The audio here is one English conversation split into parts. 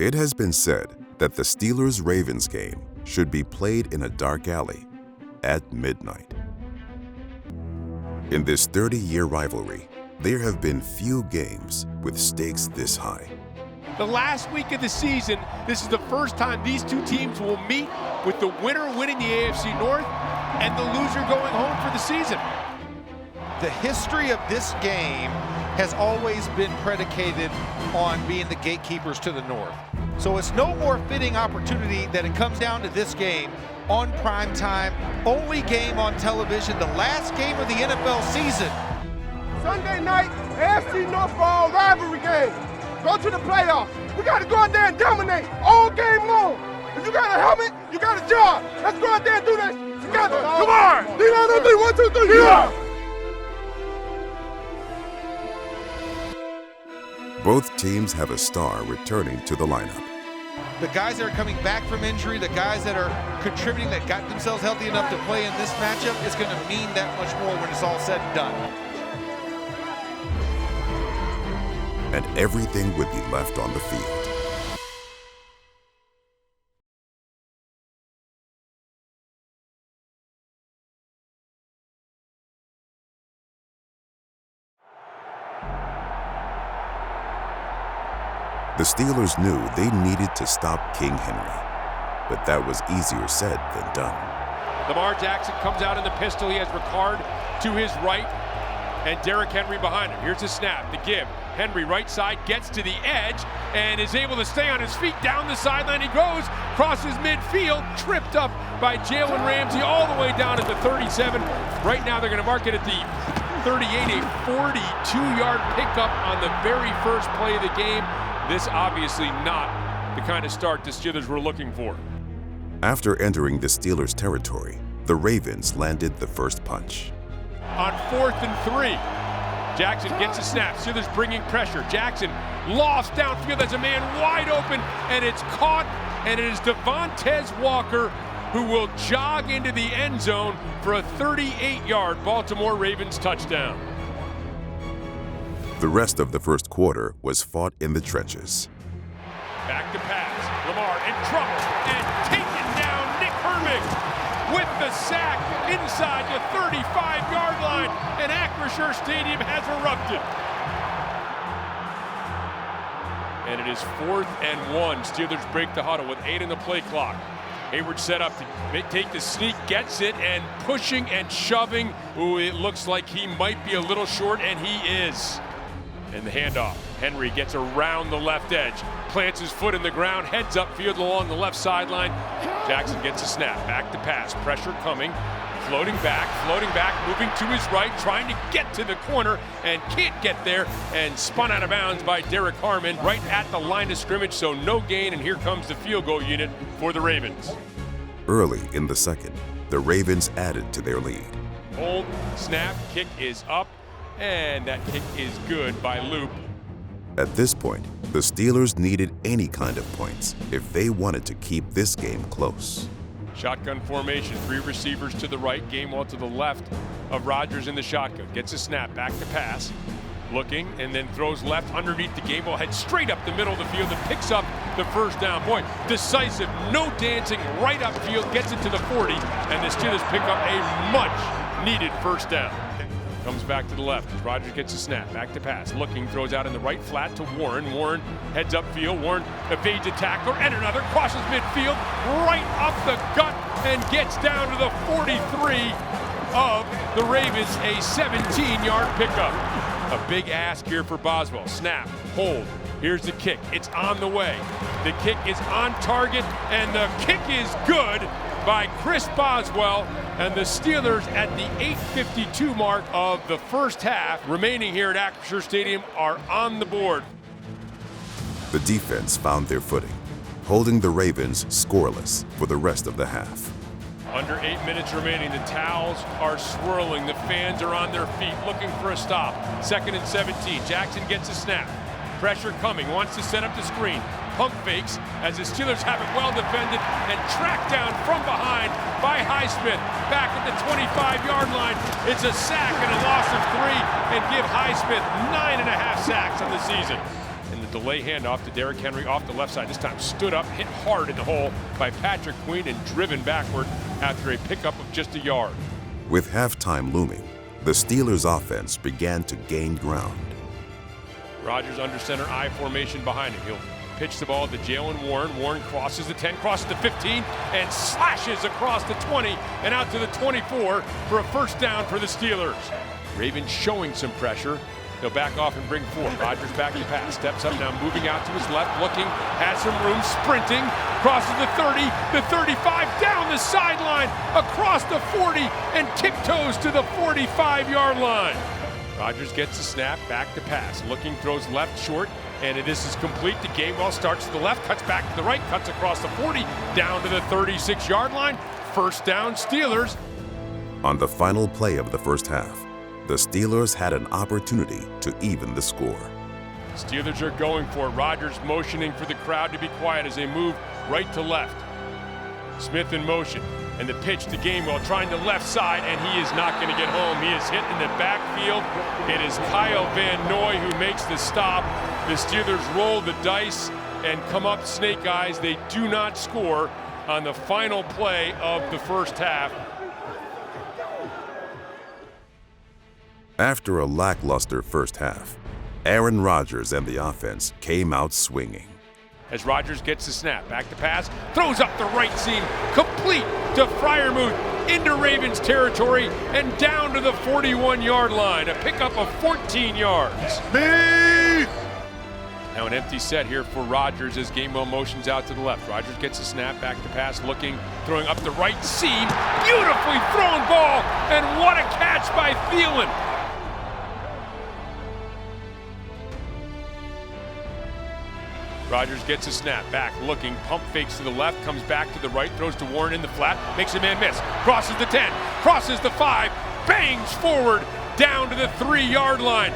It has been said that the Steelers-Ravens game should be played in a dark alley at midnight. In this 30-year rivalry, there have been few games with stakes this high. The last week of the season, this is the first time these two teams will meet, with the winner winning the AFC North and the loser going home for the season. The history of this game has always been predicated on being the gatekeepers to the North. So it's no more fitting opportunity that it comes down to this game on prime time, only game on television, the last game of the NFL season. Sunday night, AFC North rivalry game. Go to the playoffs. We got to go out there and dominate all game long. If you got a helmet, you got a job. Let's go out there and do this together. Come on. 3, 1, 2, 3, yeah. Both teams have a star returning to the lineup. The guys that are coming back from injury, the guys that are contributing, that got themselves healthy enough to play in this matchup, is going to mean that much more when it's all said and done. And everything would be left on the field. The Steelers knew they needed to stop King Henry, but that was easier said than done. Lamar Jackson comes out in the pistol. He has Ricard to his right and Derrick Henry behind him. Here's the snap, the give. Henry right side gets to the edge and is able to stay on his feet. Down the sideline he goes, crosses midfield, tripped up by Jalen Ramsey all the way down at the 37. Right now they're going to mark it at the 38, a 42-yard pickup on the very first play of the game. This obviously not the kind of start the Steelers were looking for. After entering the Steelers' territory, the Ravens landed the first punch. On 4th and 3, Jackson gets a snap. Steelers bringing pressure. Jackson lost downfield. There's a man wide open, and it's caught, and it is Devontae Walker who will jog into the end zone for a 38-yard Baltimore Ravens touchdown. The rest of the first quarter was fought in the trenches. Back to pass. Lamar in trouble and taken down. Nick Herbig with the sack inside the 35-yard line, and Acrisure Stadium has erupted. And it is 4th and 1. Steelers break the huddle with 8 in the play clock. Hayward set up to take the sneak, gets it, and pushing and shoving. Ooh, it looks like he might be a little short, and he is. And the handoff. Henry gets around the left edge, plants his foot in the ground, heads upfield along the left sideline. Jackson gets a snap, back to pass, pressure coming, floating back, moving to his right, trying to get to the corner and can't get there, and spun out of bounds by Derek Harmon right at the line of scrimmage, so no gain, and here comes the field goal unit for the Ravens. Early in the second, the Ravens added to their lead. Hold, snap, kick is up, and that kick is good by Loop. At this point, the Steelers needed any kind of points if they wanted to keep this game close. Shotgun formation, 3 receivers to the right, Gainwell to the left of Rodgers in the shotgun. Gets a snap, back to pass, looking, and then throws left underneath the Gainwell, heads straight up the middle of the field and picks up the first down point. Decisive, no dancing, right upfield, gets it to the 40, and the Steelers pick up a much-needed first down. Comes back to the left as Rodgers gets a snap, back to pass, looking, throws out in the right flat to Warren. Warren heads upfield, Warren evades a tackler and another, crosses midfield, right up the gut, and gets down to the 43 of the Ravens, a 17-yard pickup. A big ask here for Boswell. Snap, hold, here's the kick, it's on the way. The kick is on target, and the kick is good by Chris Boswell, and the Steelers at the 8:52 mark of the first half remaining here at Acrisure Stadium are on the board. The defense found their footing, holding the Ravens scoreless for the rest of the half. Under 8 minutes remaining, the towels are swirling, the fans are on their feet looking for a stop. 2nd and 17, Jackson gets a snap. Pressure coming, wants to set up the screen. Pump fakes as the Steelers have it well defended and tracked down from behind by Highsmith. Back at the 25-yard line, it's a sack and a loss of 3, and give Highsmith 9.5 sacks on the season. And the delay handoff to Derrick Henry off the left side. This time stood up, hit hard in the hole by Patrick Queen and driven backward after a pickup of just a yard. With halftime looming, the Steelers' offense began to gain ground. Rodgers under center I formation behind him. He'll pitch the ball to Jalen Warren. Warren crosses the 10, crosses the 15, and slashes across the 20 and out to the 24 for a first down for the Steelers. Ravens showing some pressure. They'll back off and bring 4. Rodgers back to pass. Steps up now, moving out to his left, looking, has some room, sprinting, crosses the 30, the 35, down the sideline, across the 40, and tiptoes to the 45-yard line. Rodgers gets the snap, back to pass. Looking, throws left short, and this is complete. The Gainwell starts to the left, cuts back to the right, cuts across the 40, down to the 36-yard line. First down, Steelers. On the final play of the first half, the Steelers had an opportunity to even the score. Steelers are going for it. Rodgers motioning for the crowd to be quiet as they move right to left. Smith in motion, and the pitch to Gainwell trying to left side, and he is not going to get home. He is hit in the backfield. It is Kyle Van Noy who makes the stop. The Steelers roll the dice and come up snake eyes. They do not score on the final play of the first half. After a lackluster first half, Aaron Rodgers and the offense came out swinging. As Rodgers gets the snap, back to pass, throws up the right seam, complete to Freiermuth, into Ravens territory, and down to the 41-yard line, a pickup of 14 yards. Now an empty set here for Rodgers as Gainwell motions out to the left. Rodgers gets the snap, back to pass, looking, throwing up the right seam, beautifully thrown ball, and what a catch by Thielen. Rodgers gets a snap, back, looking, pump fakes to the left, comes back to the right, throws to Warren in the flat, makes a man miss, crosses the 10, crosses the 5, bangs forward, down to the 3-yard line.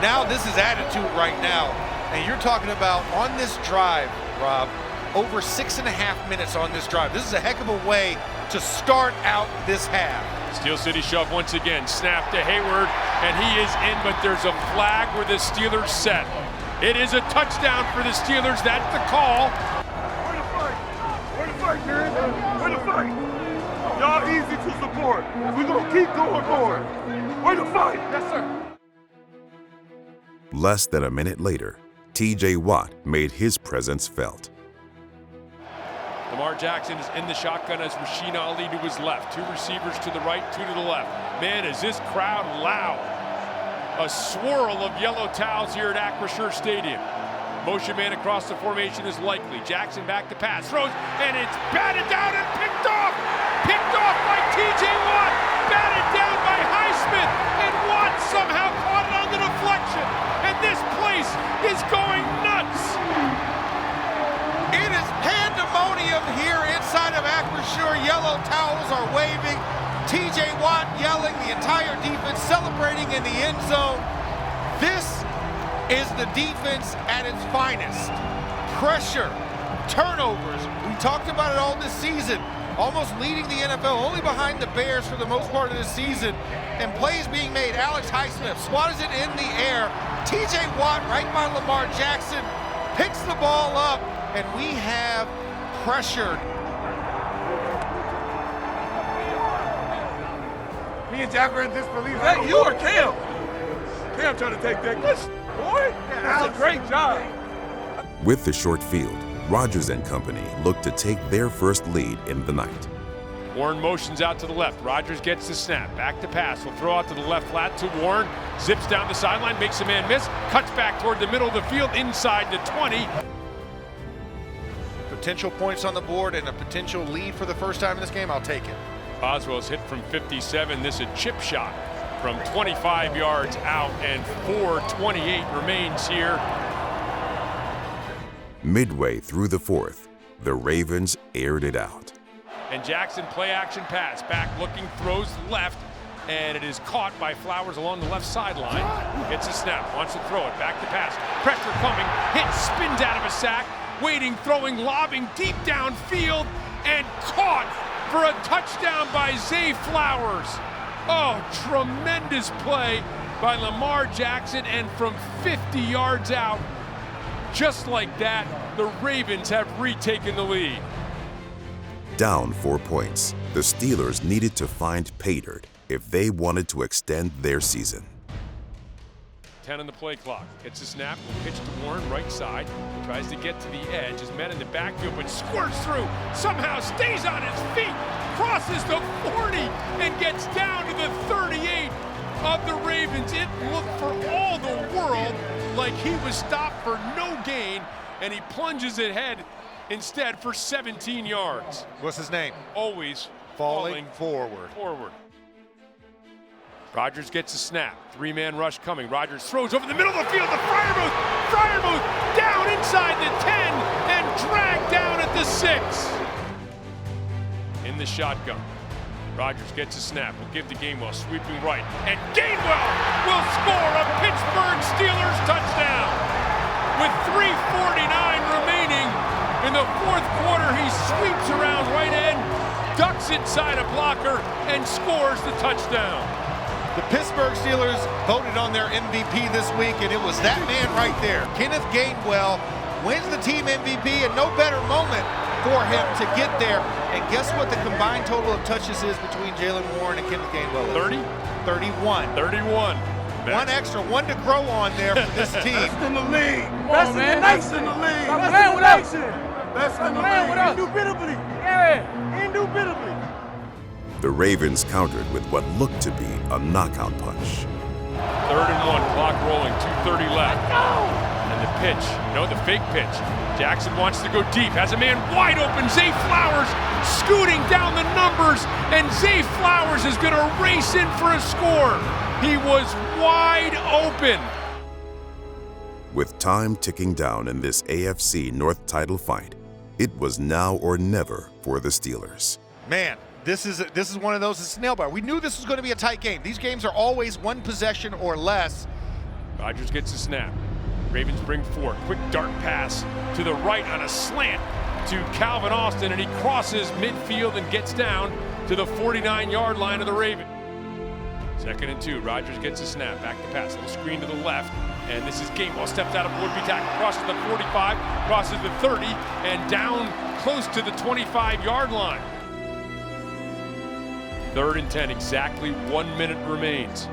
Now this is attitude right now. And you're talking about on this drive, Rob, over 6.5 minutes on this drive. This is a heck of a way to start out this half. Steel City shove once again, snap to Hayward, and he is in, but there's a flag where the Steelers set. It is a touchdown for the Steelers. That's the call. Way to fight. Way to fight, man. Way to fight. Y'all easy to support. We're going to keep going for it. Way to fight. Yes, sir. Less than a minute later, T.J. Watt made his presence felt. Lamar Jackson is in the shotgun as Rasheen Ali to his left. 2 receivers to the right, 2 to the left. Man, is this crowd loud. A swirl of yellow towels here at Acrisure Stadium. Motion man across the formation is likely. Jackson back to pass, throws, and it's batted down and picked off. Picked off by T.J. Watt. Batted down by Highsmith, and Watt somehow caught it on the deflection. And this place is going nuts. It is pandemonium here inside of Acrisure. Yellow towels are waving. T.J. Watt yelling, the entire defense celebrating in the end zone. This is the defense at its finest. Pressure, turnovers. We talked about it all this season. Almost leading the NFL, only behind the Bears for the most part of this season. And plays being made. Alex Highsmith swats it in the air. T.J. Watt right by Lamar Jackson picks the ball up, and we have pressure. Me and Jack are in disbelief. Is that you or Cam? Cam trying to take that. Boy, that's a great job. With the short field, Rodgers and company looked to take their first lead in the night. Warren motions out to the left. Rodgers gets the snap. Back to pass. Will throw out to the left flat to Warren. Zips down the sideline, makes a man miss. Cuts back toward the middle of the field, inside the 20. Potential points on the board and a potential lead for the first time in this game, I'll take it. Boswell's hit from 57. This a chip shot from 25 yards out, and 4:28 remains here. Midway through the fourth, the Ravens aired it out. And Jackson play action pass. Back looking, throws left, and it is caught by Flowers along the left sideline. Gets a snap, wants to throw it, back to pass. Pressure coming, hit, spins out of a sack, waiting, throwing, lobbing deep downfield, and caught for a touchdown by Zay Flowers. Oh, tremendous play by Lamar Jackson, and from 50 yards out, just like that, the Ravens have retaken the lead. Down 4 points, the Steelers needed to find pay dirt if they wanted to extend their season. 10 on the play clock. Gets a snap, will pitch to Warren, right side. Tries to get to the edge. His men in the backfield, but squirts through. Somehow stays on his feet. Crosses the 40 and gets down to the 38 of the Ravens. It looked for all the world like he was stopped for no gain, and he plunges ahead instead for 17 yards. What's his name? Always Falling forward. Rodgers gets a snap. Three-man rush coming. Rodgers throws over the middle of the field to Freiermuth. Freiermuth down inside the 10 and dragged down at the 6. In the shotgun. Rodgers gets a snap. Will give to Gainwell, sweeping right. And Gainwell will score a Pittsburgh Steelers touchdown. With 3:49 remaining in the fourth quarter, he sweeps around right end, ducks inside a blocker, and scores the touchdown. The Pittsburgh Steelers voted on their MVP this week, and it was that man right there. Kenneth Gainwell wins the team MVP, and no better moment for him to get there. And guess what the combined total of touches is between Jaylen Warren and Kenneth Gainwell? 30? 31. 31. One extra, one to grow on there for this team. Best in the league. Best in the nation. Best in the nation. Best in the league. Indubitably. Yeah. Indubitably. The Ravens countered with what looked to be a knockout punch. 3rd and 1, clock rolling, 2:30 left. And the pitch, the fake pitch. Jackson wants to go deep, has a man wide open. Zay Flowers scooting down the numbers, and Zay Flowers is gonna race in for a score. He was wide open. With time ticking down in this AFC North title fight, it was now or never for the Steelers. Man, this is one of those that's nail biter. We knew this was going to be a tight game. These games are always one possession or less. Rodgers gets a snap. Ravens bring 4. Quick dart pass to the right on a slant to Calvin Austin, and he crosses midfield and gets down to the 49-yard line of the Ravens. 2nd and 2. Rodgers gets a snap. Back to pass. Little screen to the left. And this is Gainwell. Steps out of would-be tackle. Crosses the 45. Crosses the 30. And down close to the 25-yard line. 3rd and 10. Exactly 1 minute remains.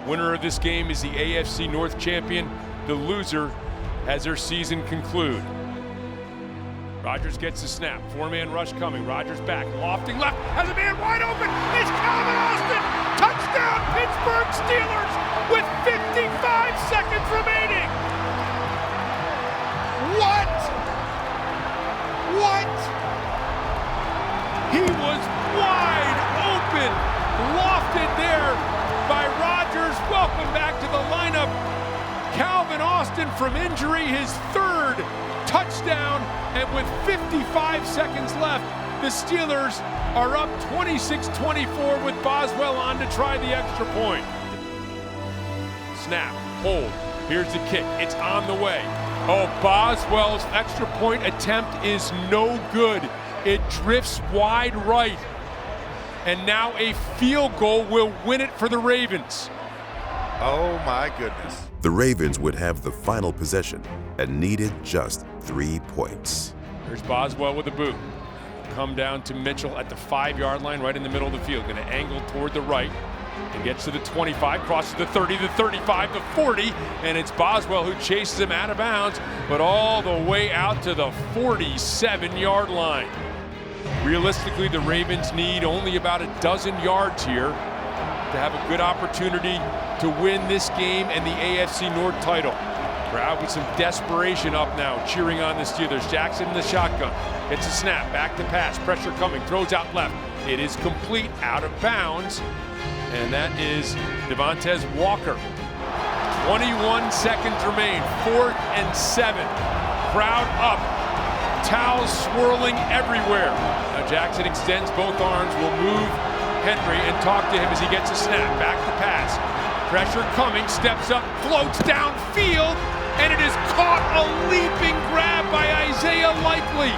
Winner of this game is the AFC North champion. The loser has their season conclude. Rodgers gets a snap. 4-man rush coming. Rodgers back. Lofting left. Has a man wide open. It's Calvin Austin. Touchdown Pittsburgh Steelers with 55 seconds remaining. What? He was wide open. Lofted there by Rodgers. Welcome back to the lineup. Calvin Austin from injury, his 3rd touchdown, and with 55 seconds left, the Steelers are up 26-24 with Boswell on to try the extra point. Snap, hold, here's the kick, it's on the way. Oh, Boswell's extra point attempt is no good. It drifts wide right, and now a field goal will win it for the Ravens. Oh my goodness. The Ravens would have the final possession and needed just 3 points. Here's Boswell with the boot. Come down to Mitchell at the 5-yard line, right in the middle of the field. Going to angle toward the right. And gets to the 25, crosses the 30, the 35, the 40, and it's Boswell who chases him out of bounds, but all the way out to the 47-yard line. Realistically, the Ravens need only about a dozen yards here to have a good opportunity to win this game and the AFC North title. Crowd with some desperation up now, cheering on the Steelers. Jackson in the shotgun, gets a snap, back to pass, pressure coming, throws out left. It is complete, out of bounds, and that is Devontae Walker. 21 seconds remain, 4th and 7. Crowd up, towels swirling everywhere. Now Jackson extends both arms, will move Henry and talk to him as he gets a snap, back to pass. Pressure coming, steps up, floats downfield, and it is caught, a leaping grab by Isaiah Likely.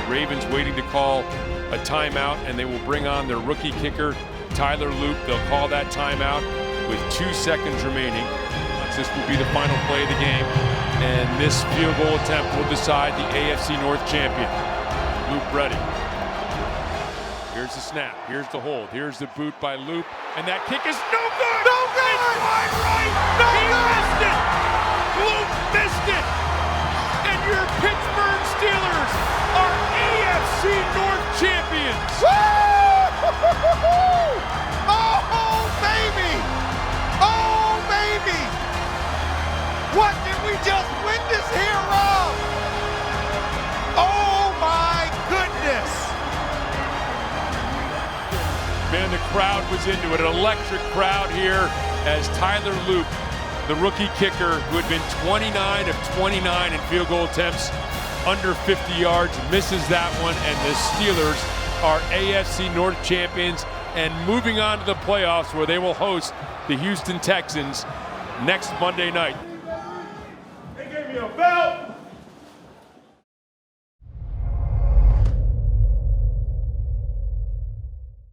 The Ravens waiting to call a timeout, and they will bring on their rookie kicker, Tyler Loop. They'll call that timeout with 2 seconds remaining. This will be the final play of the game, and this field goal attempt will decide the AFC North champion. Loop ready. Here's the snap. Here's the hold. Here's the boot by Loop, and that kick is no good. No good. It's wide right. No he good. missed it. Loop missed it, and your Pittsburgh Steelers are AFC North champions. Oh, baby! Oh, baby! What did we just witness here, Rob? Oh, my goodness! Man, the crowd was into it. An electric crowd here as Tyler Loop, the rookie kicker who had been 29 of 29 in field goal attempts under 50 yards, misses that one, and the Steelers are AFC North champions and moving on to the playoffs where they will host the Houston Texans next Monday night. They gave me a belt.